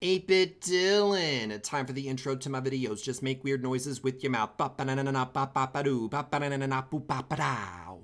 8-Bit Dylan. Time for the intro to my videos. Just make weird noises with your mouth. Ba-ba-na-na-na-ba-ba-ba-doo. Ba-ba-na-na-na-na-boo-ba-ba-dow.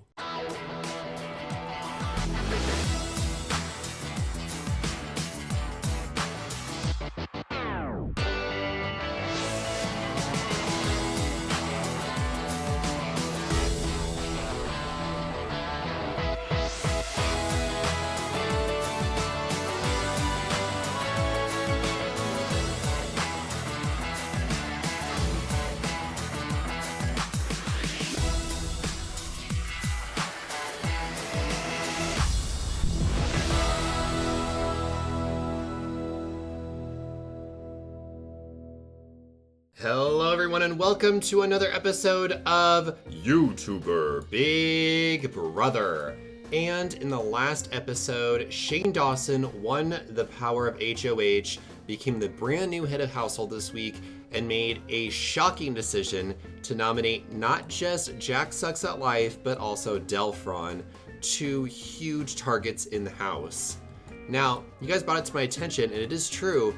Hello everyone and welcome to another episode of YouTuber Big Brother. And in the last episode, Shane Dawson won the power of HOH, became the brand new head of household this week, and made a shocking decision to nominate not just Jack Sucks at Life, but also Delphron, two huge targets in the house. Now, you guys brought it to my attention, and it is true.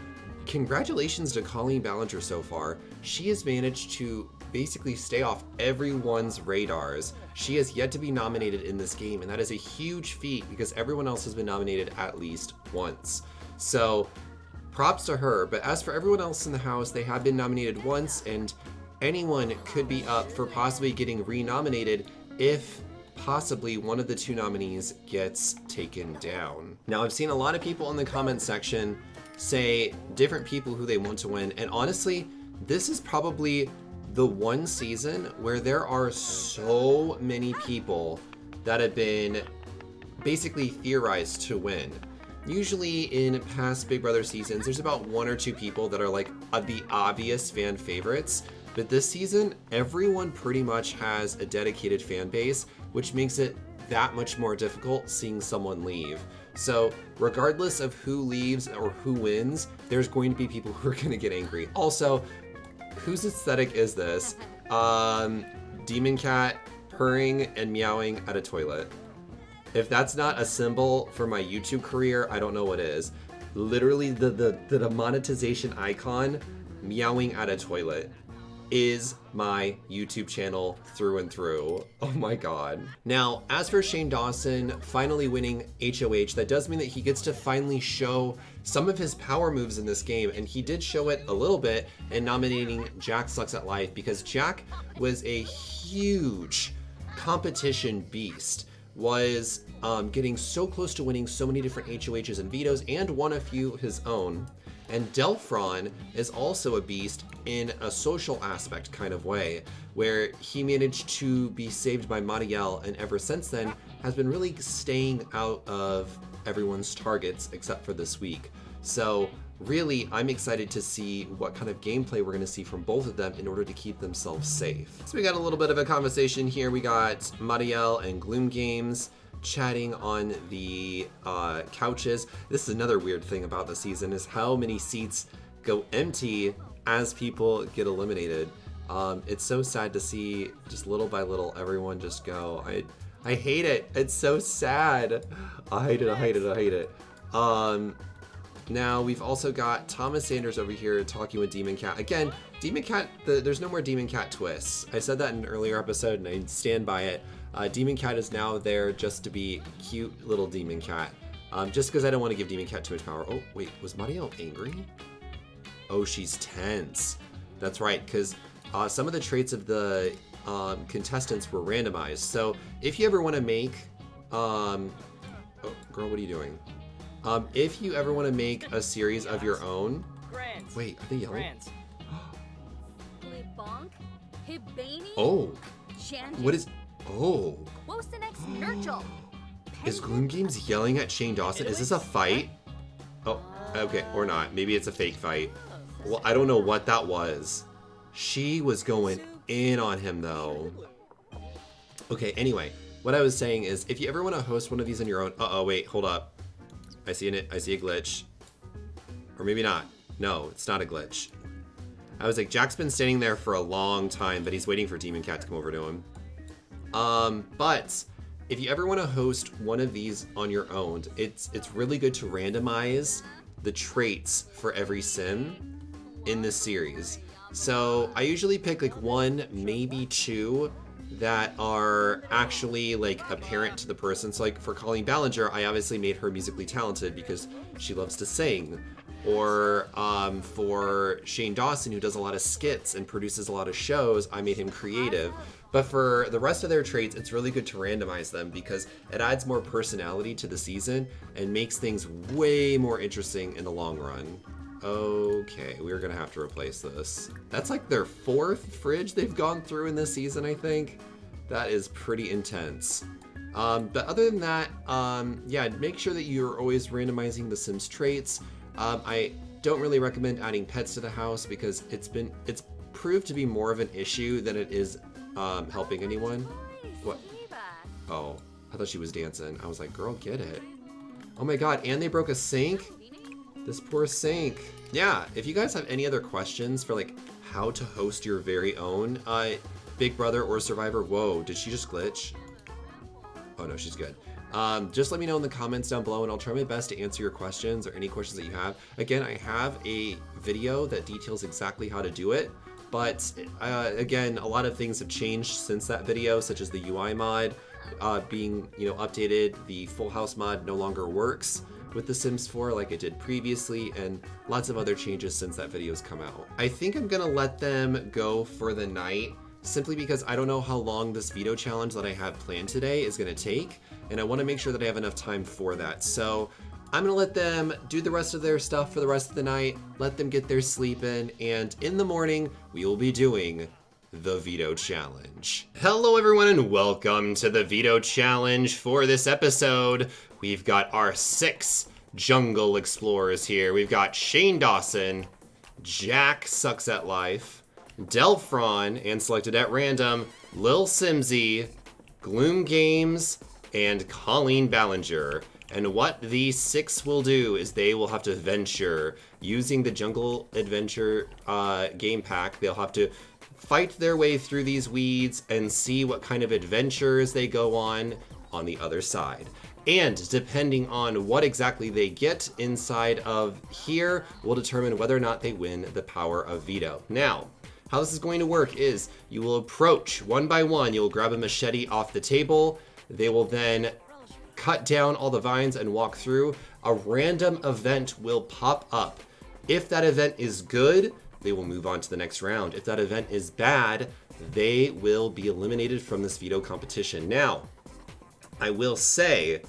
Congratulations to Colleen Ballinger so far. She has managed to basically stay off everyone's radars. She has yet to be nominated in this game, and that is a huge feat because everyone else has been nominated at least once. So props to her, but as for everyone else in the house, they have been nominated once, and anyone could be up for possibly getting renominated if possibly one of the two nominees gets taken down. Now, I've seen a lot of people in the comment section say different people who they want to win, and honestly, this is probably the one season where there are so many people that have been basically theorized to win. Usually in past Big Brother seasons, there's about one or two people that are like the obvious fan favorites, but this season, everyone pretty much has a dedicated fan base, which makes it that much more difficult seeing someone leave. So regardless of who leaves or who wins, there's going to be people who are going to get angry. Also, whose aesthetic is this? Demon cat purring and meowing at a toilet. If that's not a symbol for my YouTube career, I don't know what is. Literally the monetization icon meowing at a toilet is my YouTube channel through and through. Oh my god. Now, as for Shane Dawson finally winning HOH, that does mean that he gets to finally show some of his power moves in this game, and he did show it a little bit in nominating Jack Sucks at Life, because Jack was a huge competition beast, was getting so close to winning so many different HOHs and vetoes, and won a few his own. And Delphron is also a beast in a social aspect kind of way, where he managed to be saved by Marielle, and ever since then has been really staying out of everyone's targets except for this week. So really, I'm excited to see what kind of gameplay we're going to see from both of them in order to keep themselves safe. So we got a little bit of a conversation here. We got Marielle and Gloom Games chatting on the couches. This is another weird thing about the season, is how many seats go empty as people get eliminated. It's so sad to see just little by little everyone just go. I hate it. It's so sad. I hate it. Now we've also got Thomas Sanders over here talking with Demon Cat. Again, Demon Cat, there's no more Demon Cat twists. I said that in an earlier episode and I stand by it. Demon Cat is now there just to be cute little Demon Cat. Just because I don't want to give Demon Cat too much power. Oh, wait, was Marielle angry? Oh, she's tense. That's right, because some of the traits of the contestants were randomized. So if you ever want to make... oh, girl, what are you doing? If you ever want to make a series of your own... Wait, are they yelling? Oh, what is... Oh. What was the next Nurgle? Is Gloom Games yelling at Shane Dawson? Is this a fight? Oh, okay, or not. Maybe it's a fake fight. Well, I don't know what that was. She was going in on him, though. Okay, anyway, what I was saying is, if you ever want to host one of these on your own... Uh-oh, wait, hold up. I see a glitch. Or maybe not. No, it's not a glitch. I was like, Jack's been standing there for a long time, but he's waiting for Demon Cat to come over to him. But if you ever want to host one of these on your own, it's really good to randomize the traits for every sim in this series. So I usually pick like 1, maybe 2 that are actually like apparent to the person. So like for Colleen Ballinger, I obviously made her musically talented because she loves to sing. Or for Shane Dawson, who does a lot of skits and produces a lot of shows, I made him creative. But for the rest of their traits, it's really good to randomize them because it adds more personality to the season and makes things way more interesting in the long run. Okay, we're gonna have to replace this. That's like their 4th fridge they've gone through in this season, I think. That is pretty intense. But other than that, yeah, make sure that you're always randomizing the Sims traits. I don't really recommend adding pets to the house because it's proved to be more of an issue than it is helping anyone. What? Oh, I thought she was dancing. I was like, girl, get it. Oh my god, and they broke a sink? This poor sink. Yeah, if you guys have any other questions for like how to host your very own Big Brother or Survivor. Whoa, did she just glitch? Oh no, she's good. Just let me know in the comments down below and I'll try my best to answer your questions or any questions that you have. Again, I have a video that details exactly how to do it, but again, a lot of things have changed since that video, such as the UI mod being, updated. The Full House mod no longer works with The Sims 4 like it did previously, and lots of other changes since that video's come out. I think I'm gonna let them go for the night, simply because I don't know how long this veto challenge that I have planned today is gonna take, and I wanna make sure that I have enough time for that. So I'm gonna let them do the rest of their stuff for the rest of the night, let them get their sleep in, and in the morning, we will be doing the veto challenge. Hello everyone and welcome to the veto challenge. For this episode, we've got our 6 jungle explorers here. We've got Shane Dawson, Jack Sucks at Life, Delphron, and selected at random, Lil Simsy, Gloom Games, and Colleen Ballinger. And what these 6 will do is they will have to venture using the Jungle Adventure game pack. They'll have to fight their way through these weeds and see what kind of adventures they go on the other side. And depending on what exactly they get inside of here will determine whether or not they win the power of veto. Now, how this is going to work is you will approach one by one. You'll grab a machete off the table. They will then cut down all the vines and walk through. A random event will pop up. If that event is good, they will move on to the next round. If that event is bad, they will be eliminated from this veto competition. Now, I will say,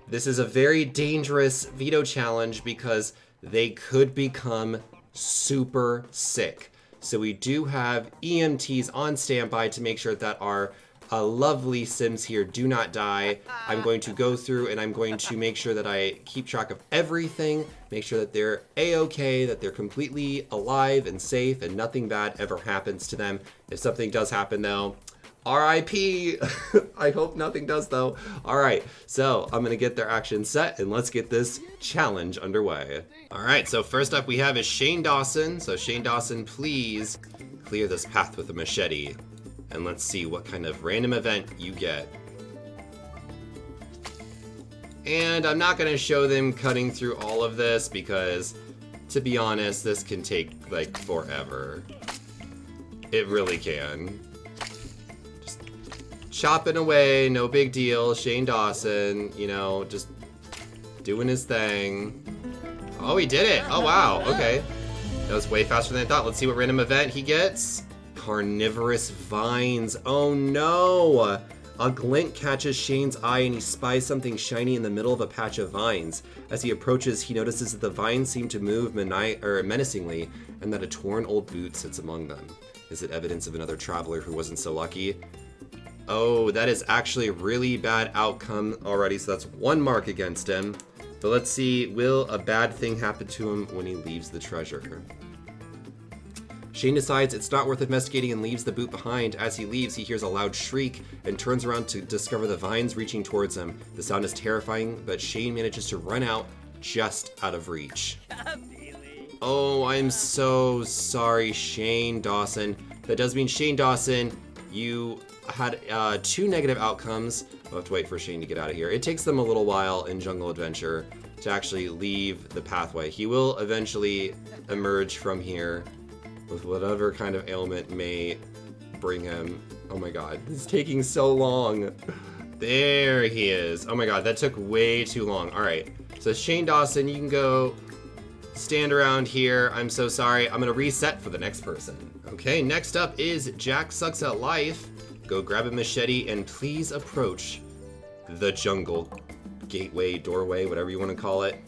this is a very dangerous veto challenge because they could become super sick. So we do have EMTs on standby to make sure that our lovely Sims here do not die. I'm going to go through and I'm going to make sure that I keep track of everything, make sure that they're a-okay, that they're completely alive and safe and nothing bad ever happens to them. If something does happen though, RIP. I hope nothing does though. All right, so I'm gonna get their action set and let's get this challenge underway. All right, so first up we have is Shane Dawson. So Shane Dawson, please clear this path with a machete. And let's see what kind of random event you get. And I'm not gonna show them cutting through all of this because, to be honest, this can take like forever. It really can. Just chopping away, no big deal. Shane Dawson, just doing his thing. Oh, he did it. Oh, wow. Okay. That was way faster than I thought. Let's see what random event he gets. Carnivorous vines. Oh no! A glint catches Shane's eye and he spies something shiny in the middle of a patch of vines. As he approaches, he notices that the vines seem to move menacingly and that a torn old boot sits among them. Is it evidence of another traveler who wasn't so lucky? Oh, that is actually a really bad outcome already, so that's 1 mark against him. But let's see, will a bad thing happen to him when he leaves the treasure? Shane decides it's not worth investigating and leaves the boot behind. As he leaves, he hears a loud shriek and turns around to discover the vines reaching towards him. The sound is terrifying, but Shane manages to run out just out of reach. Oh, I'm so sorry, Shane Dawson. That does mean, Shane Dawson, you had 2 negative outcomes. We'll have to wait for Shane to get out of here. It takes them a little while in Jungle Adventure. to actually leave the pathway. He will eventually emerge from here with whatever kind of ailment may bring him. Oh my god, this is taking so long. There he is. Oh my god, that took way too long. All right, so Shane Dawson, you can go stand around here. I'm so sorry. I'm gonna reset for the next person. Okay, next up is Jack Sucks at Life. Go grab a machete and please approach the jungle gateway, doorway, whatever you want to call it,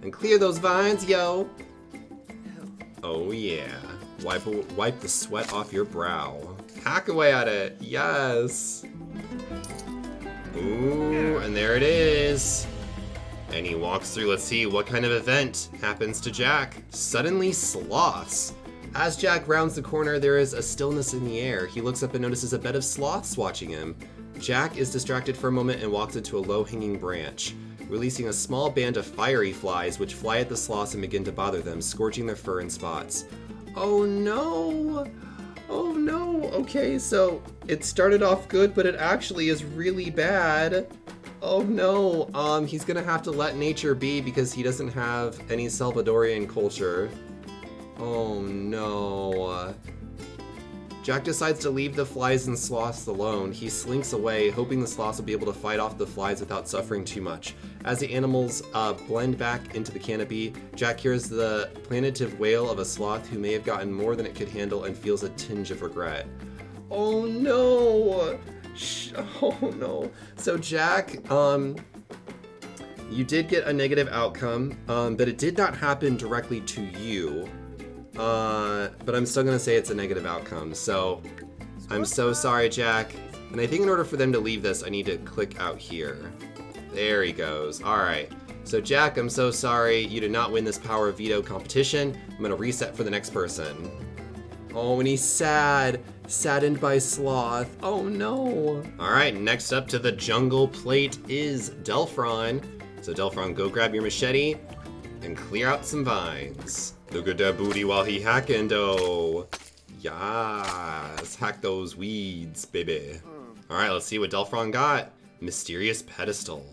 and clear those vines, yo. Oh yeah. Wipe the sweat off your brow. Hack away at it. Yes. Ooh, and there it is. And he walks through. Let's see what kind of event happens to Jack. Suddenly sloths. As Jack rounds the corner, there is a stillness in the air. He looks up and notices a bed of sloths watching him. Jack is distracted for a moment and walks into a low-hanging branch, releasing a small band of fiery flies which fly at the sloths and begin to bother them, scorching their fur and spots. Oh no! Oh no! Okay, so it started off good, but it actually is really bad. Oh no, he's gonna have to let nature be because he doesn't have any Salvadorian culture. Oh no. Jack decides to leave the flies and sloths alone. He slinks away, hoping the sloths will be able to fight off the flies without suffering too much. As the animals blend back into the canopy, Jack hears the plaintive wail of a sloth who may have gotten more than it could handle and feels a tinge of regret. Oh no! Oh no. So Jack, you did get a negative outcome, but it did not happen directly to you. But I'm still gonna say it's a negative outcome, so I'm so sorry, Jack. And I think in order for them to leave this, I need to click out here. There he goes. Alright. So Jack, I'm so sorry. You did not win this Power of Veto competition. I'm gonna reset for the next person. Oh, and he's sad. Saddened by sloth. Oh no. Alright, next up to the jungle plate is Delphron. So Delphron, go grab your machete and clear out some vines. Look at that booty while he hacking, though. Yes, hack those weeds, baby. All right, let's see what Delphron got. Mysterious pedestal.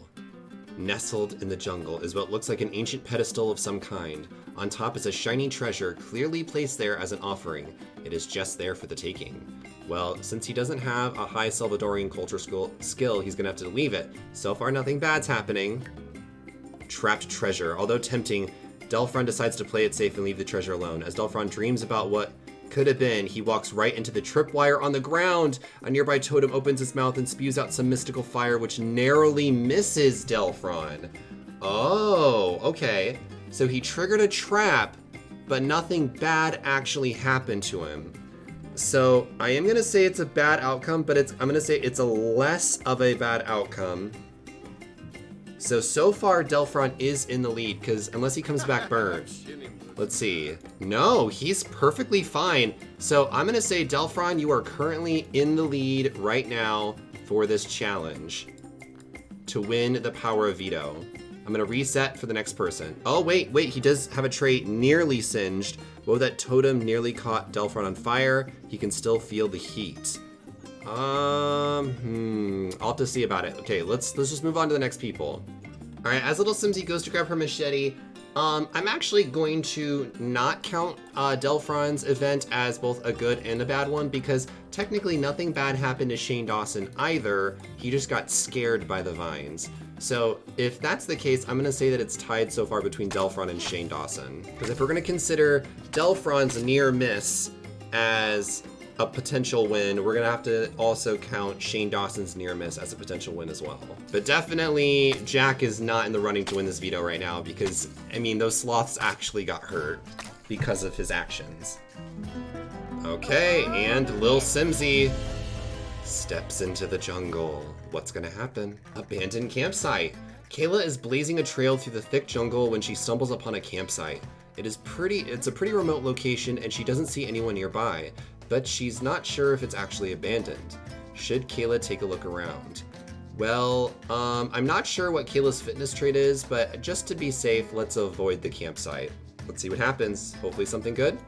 Nestled in the jungle is what looks like an ancient pedestal of some kind. On top is a shiny treasure, clearly placed there as an offering. It is just there for the taking. Well, since he doesn't have a high Salvadorian culture skill, he's gonna have to leave it. So far, nothing bad's happening. Trapped treasure. Although tempting, Delphron decides to play it safe and leave the treasure alone. As Delphron dreams about what could have been, he walks right into the tripwire on the ground. A nearby totem opens its mouth and spews out some mystical fire which narrowly misses Delphron. Oh, okay. So he triggered a trap, but nothing bad actually happened to him. So I am gonna say it's a bad outcome, but I'm gonna say it's a less of a bad outcome. So far, Delphron is in the lead, because unless he comes back burned. Let's see. No, he's perfectly fine. So I'm going to say, Delphron, you are currently in the lead right now for this challenge to win the Power of Veto. I'm going to reset for the next person. Oh, wait, he does have a trait nearly singed. Whoa, that totem nearly caught Delphron on fire. He can still feel the heat. I'll have to see about it. Okay, let's just move on to the next people. All right, as little Simsy goes to grab her machete, I'm actually going to not count Delphron's event as both a good and a bad one because technically nothing bad happened to Shane Dawson either. He just got scared by the vines. So if that's the case, I'm gonna say that it's tied so far between Delphron and Shane Dawson. Because if we're gonna consider Delphron's near miss as a potential win, we're gonna have to also count Shane Dawson's near miss as a potential win as well. But definitely Jack is not in the running to win this veto right now because, I mean, those sloths actually got hurt because of his actions. Okay, and Lil Simsy steps into the jungle. What's gonna happen? Abandoned campsite. Kayla is blazing a trail through the thick jungle when she stumbles upon a campsite. It's a pretty remote location and she doesn't see anyone nearby, but she's not sure if it's actually abandoned. Should Kayla take a look around? Well, I'm not sure what Kayla's fitness trait is, but just to be safe, let's avoid the campsite. Let's see what happens. Hopefully something good.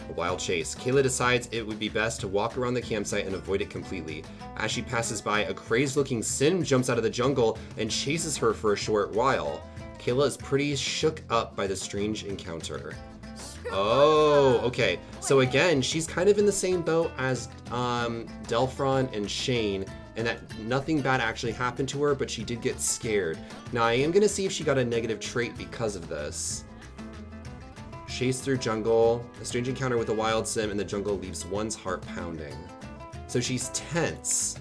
A wild chase. Kayla decides it would be best to walk around the campsite and avoid it completely. As she passes by, a crazed-looking Sim jumps out of the jungle and chases her for a short while. Kayla is pretty shook up by the strange encounter. Oh, okay. So again, she's kind of in the same boat as Delphron and Shane, and that nothing bad actually happened to her, but she did get scared. Now, I am going to see if she got a negative trait because of this. Chase through jungle, a strange encounter with a wild sim in the jungle leaves one's heart pounding. So she's tense.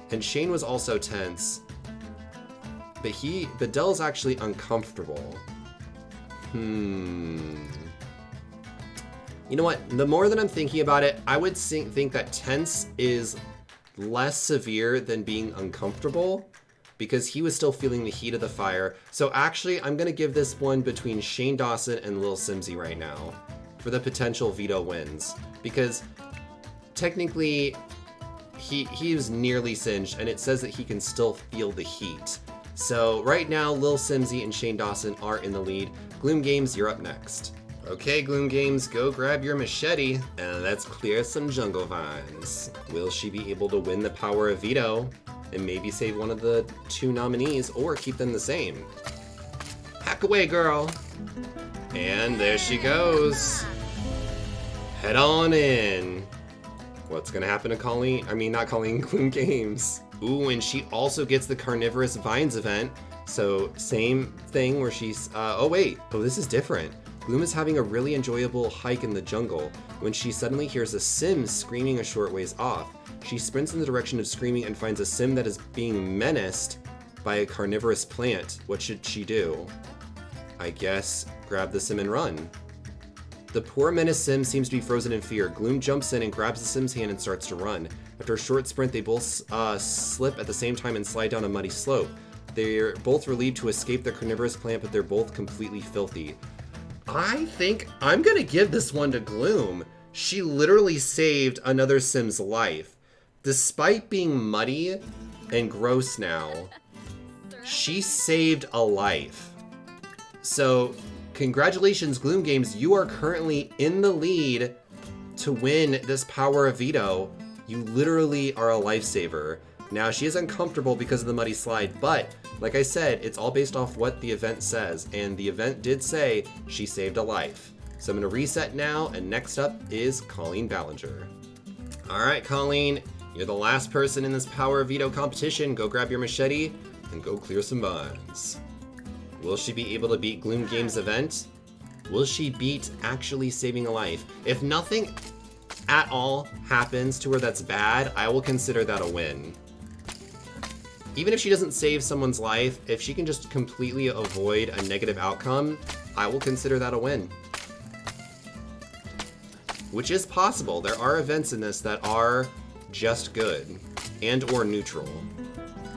And Shane was also tense. But Del's actually uncomfortable. You know what? The more that I'm thinking about it, I would think that tense is less severe than being uncomfortable because he was still feeling the heat of the fire. So actually, I'm going to give this one between Shane Dawson and Lil Simsy right now for the potential veto wins. Because technically, he was nearly singed, and it says that he can still feel the heat. So right now, Lil Simsy and Shane Dawson are in the lead. Gloom Games, you're up next. Okay, Gloom Games, go grab your machete and let's clear some jungle vines. Will she be able to win the power of veto and maybe save one of the 2 nominees or keep them the same? Hack away, girl. And there she goes. Head on in. What's gonna happen to Colleen? I mean, not Colleen, Gloom Games. Ooh, and she also gets the Carnivorous Vines event. So same thing where she's, oh wait, this is different. Gloom is having a really enjoyable hike in the jungle when she suddenly hears a sim screaming a short ways off. She sprints in the direction of screaming and finds a sim that is being menaced by a carnivorous plant. What should she do? I guess grab the sim and run. The poor menaced sim seems to be frozen in fear. Gloom jumps in and grabs the sim's hand and starts to run. After a short sprint, they both slip at the same time and slide down a muddy slope. They're both relieved to escape the carnivorous plant, but they're both completely filthy. I think I'm gonna give this one to Gloom. She literally saved another sim's life. Despite being muddy and gross now, she saved a life. So, congratulations, Gloom Games. You are currently in the lead to win this power of veto. You literally are a lifesaver. Now, she is uncomfortable because of the muddy slide, but like I said, it's all based off what the event says, and the event did say she saved a life. So I'm gonna reset now, and next up is Colleen Ballinger. All right, Colleen, you're the last person in this power of veto competition. Go grab your machete and go clear some vines. Will she be able to beat Gloom Games' event? Will she beat actually saving a life? If nothing at all happens to her that's bad, I will consider that a win. Even if she doesn't save someone's life, if she can just completely avoid a negative outcome, I will consider that a win. Which is possible. There are events in this that are just good and or neutral.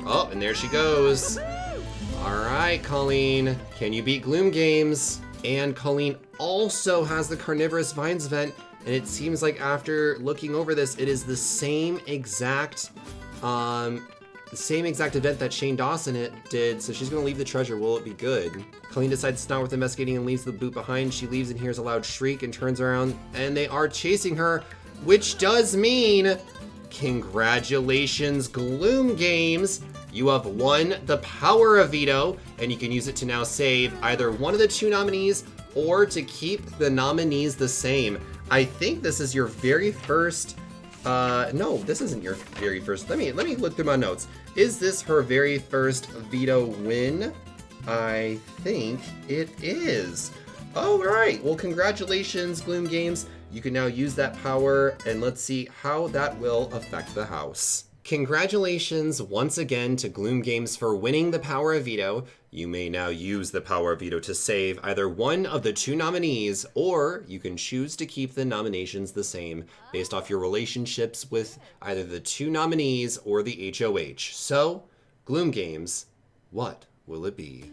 Oh, and there she goes. All right, Colleen, can you beat Gloom Games? And Colleen also has the Carnivorous Vines event, and it seems like after looking over this, it is the same exact event that Shane Dawson did, so she's gonna leave the treasure. Will it be good? Colleen decides it's not worth investigating and leaves the boot behind. She leaves and hears a loud shriek and turns around, and they are chasing her, which does mean, congratulations, Gloom Games. You have won the power of veto, and you can use it to now save either one of the 2 nominees or to keep the nominees the same. I think this is your very first no, this isn't your very first. Let me look through my notes. Is this her very first veto win? I think it is. All right. Well, congratulations, Gloom Games. You can now use that power, and let's see how that will affect the house. Congratulations once again to Gloom Games for winning the power of veto. You may now use the power of veto to save either one of the 2 nominees, or you can choose to keep the nominations the same based off your relationships with either the 2 nominees or the HOH. So, Gloom Games, what will it be?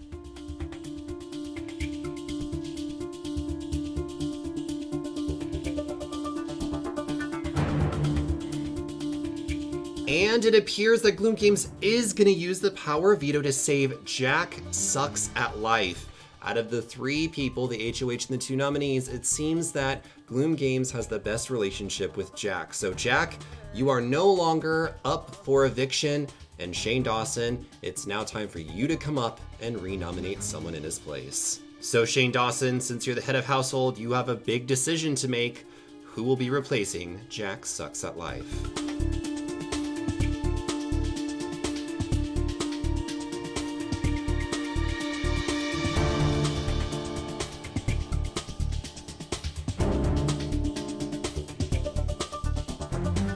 And it appears that Gloom Games is going to use the power of veto to save Jack Sucks at Life. Out of the 3 people, the HOH and the 2 nominees, it seems that Gloom Games has the best relationship with Jack. So Jack, you are no longer up for eviction, And Shane Dawson, it's now time for you to come up and renominate someone in his place. So Shane Dawson, since you're the head of household, you have a big decision to make. Who will be replacing Jack Sucks at Life?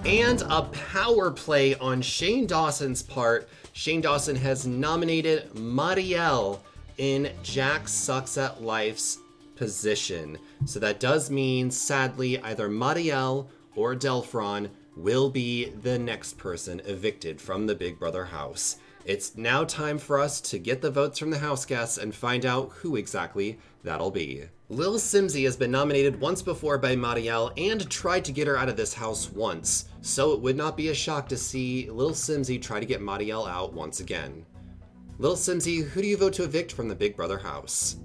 And a power play on Shane Dawson's part. Shane Dawson has nominated Marielle in Jack Sucks at Life's position. So that does mean, sadly, either Marielle or Delphron will be the next person evicted from the Big Brother house. It's now time for us to get the votes from the house guests and find out who exactly that'll be. Lil Simsy has been nominated once before by Marielle and tried to get her out of this house once, so it would not be a shock to see Lil Simsy try to get Marielle out once again. Lil Simsy, who do you vote to evict from the Big Brother house?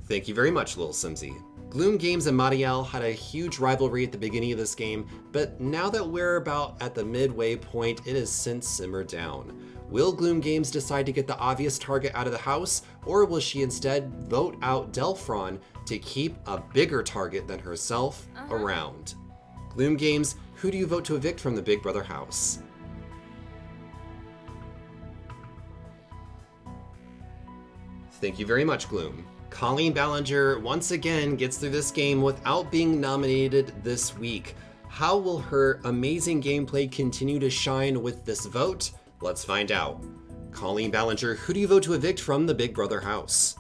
Thank you very much, Lil Simsy. Gloom Games and Marielle had a huge rivalry at the beginning of this game, but now that we're about at the midway point, it has since simmered down. Will Gloom Games decide to get the obvious target out of the house, or will she instead vote out Delphron to keep a bigger target than herself around? Gloom Games, who do you vote to evict from the Big Brother house? Thank you very much, Gloom. Colleen Ballinger once again gets through this game without being nominated this week. How will her amazing gameplay continue to shine with this vote? Let's find out. Colleen Ballinger, who do you vote to evict from the Big Brother house?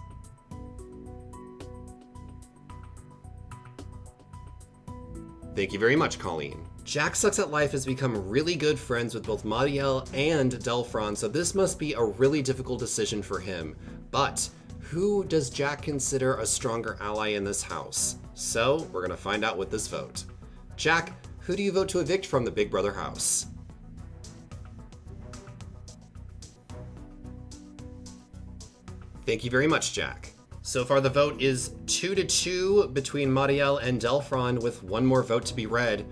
Thank you very much, Colleen. Jack Sucks at Life has become really good friends with both Marielle and Delphron, so this must be a really difficult decision for him. But who does Jack consider a stronger ally in this house? So we're gonna find out with this vote. Jack, who do you vote to evict from the Big Brother house? Thank you very much, Jack. So far the vote is 2-2 between Marielle and Delphron, with one more vote to be read.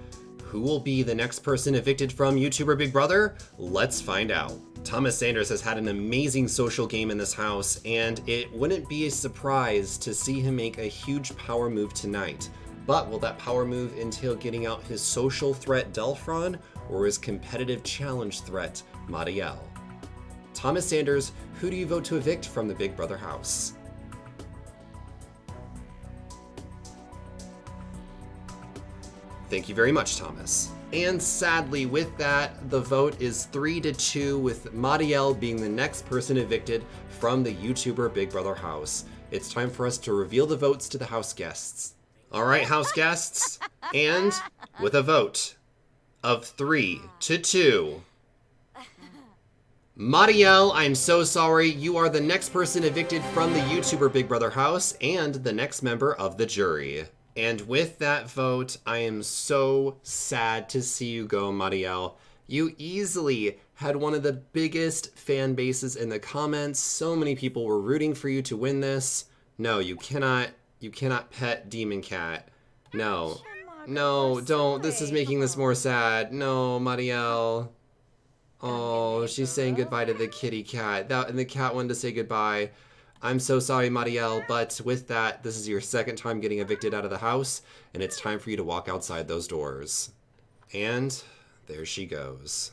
Who will be the next person evicted from YouTuber Big Brother? Let's find out. Thomas Sanders has had an amazing social game in this house, and it wouldn't be a surprise to see him make a huge power move tonight. But will that power move entail getting out his social threat Delphron, or his competitive challenge threat Marielle? Thomas Sanders, who do you vote to evict from the Big Brother house? Thank you very much, Thomas. And sadly, with that, the vote is 3-2, with Marielle being the next person evicted from the YouTuber Big Brother house. It's time for us to reveal the votes to the house guests. All right, house guests, and with a vote of 3-2, Marielle, I'm so sorry, you are the next person evicted from the YouTuber Big Brother house and the next member of the jury. And with that vote, I am so sad to see you go, Marielle. You easily had one of the biggest fan bases in the comments. So many people were rooting for you to win this. No, you cannot pet Demon Cat. No, don't. This is making this more sad. No, Marielle. Oh, she's saying goodbye to the kitty cat. And the cat wanted to say goodbye. I'm so sorry, Marielle, but with that, this is your second time getting evicted out of the house, and it's time for you to walk outside those doors. And there she goes.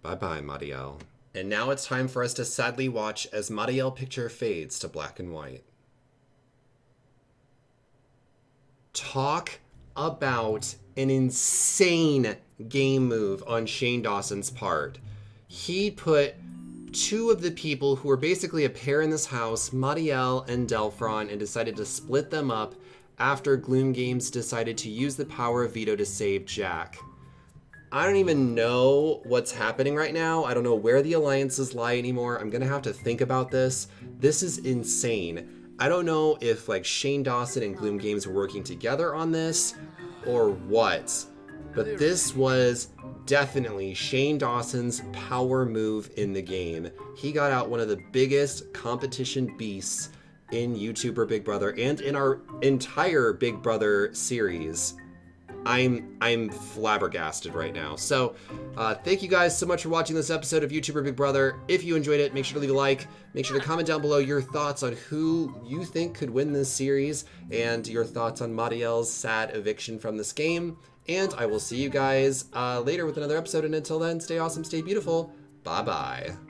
Bye-bye, Marielle. And now it's time for us to sadly watch as Marielle picture fades to black and white. Talk about an insane game move on Shane Dawson's part. He put two of the people who were basically a pair in this house, Marielle and Delphron, and decided to split them up after Gloom Games decided to use the power of Veto to save Jack. I don't even know what's happening right now. I don't know where the alliances lie anymore. I'm gonna have to think about this. This is insane. I don't know if like Shane Dawson and Gloom Games were working together on this or what, but this was definitely Shane Dawson's power move in the game. He got out one of the biggest competition beasts in YouTuber Big Brother and in our entire Big Brother series. I'm flabbergasted right now. So, thank you guys so much for watching this episode of YouTuber Big Brother. If you enjoyed it, make sure to leave a like. Make sure to comment down below your thoughts on who you think could win this series and your thoughts on Madiel's sad eviction from this game. And I will see you guys later with another episode. And until then, stay awesome, stay beautiful. Bye-bye.